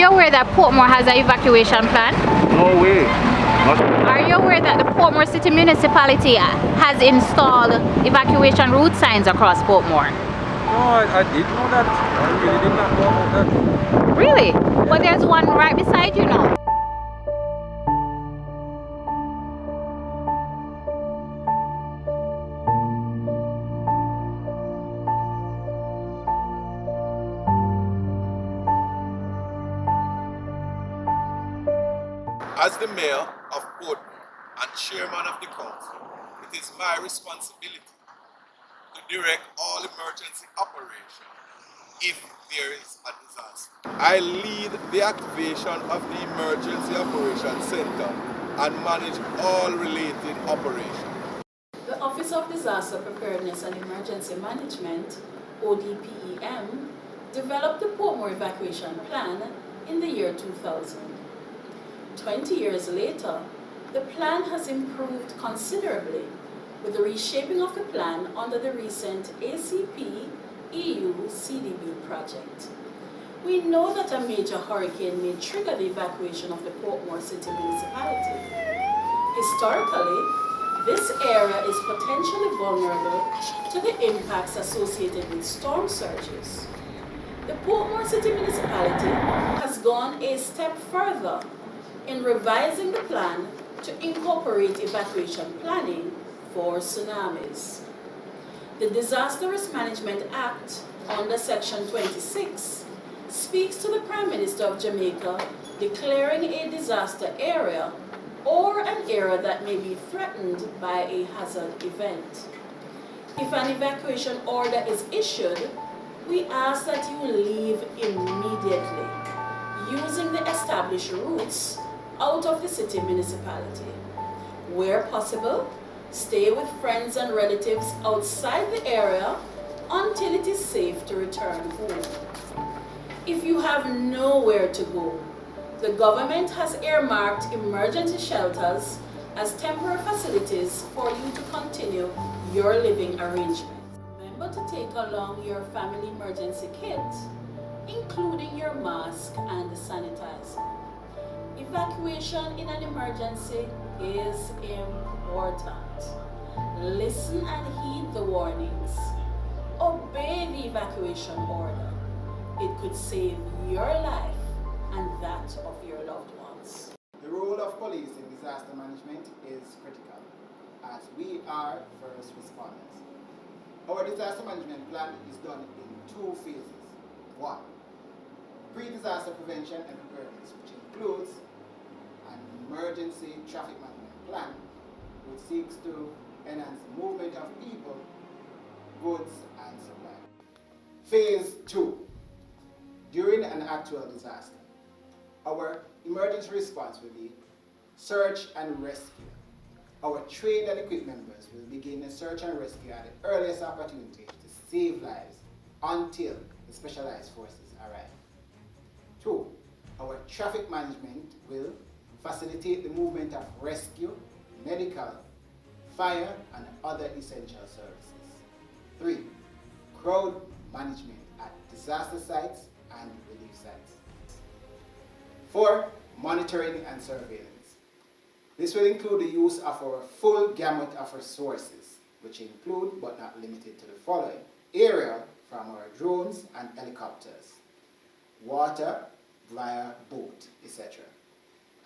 you aware that Portmore has an evacuation plan? No way. Are you aware that the Portmore City Municipality has installed evacuation route signs across Portmore? No, I did know that. I really did not know about that. Really? But there's one right beside you now. As the mayor of Portmore and chairman of the council, it is my responsibility to direct all emergency operations if there is a disaster. I lead the activation of the Emergency Operations Center and manage all related operations. The Office of Disaster Preparedness and Emergency Management, ODPEM, developed the Portmore Evacuation Plan in the year 2000. 20 years later, the plan has improved considerably with the reshaping of the plan under the recent ACP EU CDB project. We know that a major hurricane may trigger the evacuation of the Portmore City Municipality. Historically, this area is potentially vulnerable to the impacts associated with storm surges. The Portmore City Municipality has gone a step further in revising the plan to incorporate evacuation planning for tsunamis. The Disaster Risk Management Act, under Section 26, speaks to the Prime Minister of Jamaica declaring a disaster area or an area that may be threatened by a hazard event. If an evacuation order is issued, we ask that you leave immediately, using the established routes out of the city municipality. Where possible, stay with friends and relatives outside the area until it is safe to return home. If you have nowhere to go, the government has earmarked emergency shelters as temporary facilities for you to continue your living arrangements. Remember to take along your family emergency kit, including your mask and sanitizer. Evacuation in an emergency is important. Listen and heed the warnings. Obey the evacuation order. It could save your life and that of your loved ones. The role of police in disaster management is critical, as we are first responders. Our disaster management plan is done in 2 phases. 1. Pre-disaster prevention and preparedness, which includes an emergency traffic management plan, which seeks to enhance the movement of people, goods, and supplies. Phase 2. During an actual disaster, our emergency response will be search and rescue. Our trained and equipped members will begin the search and rescue at the earliest opportunity to save lives until the specialized forces arrive. 2. Our traffic management will facilitate the movement of rescue, medical, fire, and other essential services. 3. Crowd management at disaster sites and relief sites. 4. Monitoring and surveillance. This will include the use of our full gamut of resources, which include but not limited to the following: aerial from our drones and helicopters, water via boat, etc.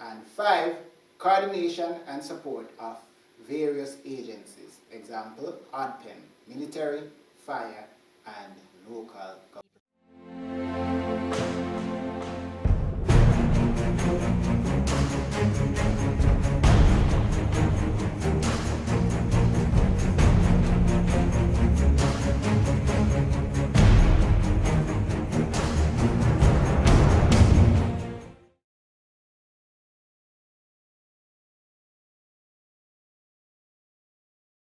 And 5. Coordination and support of various agencies, example, ODPEM, military, fire, and local government.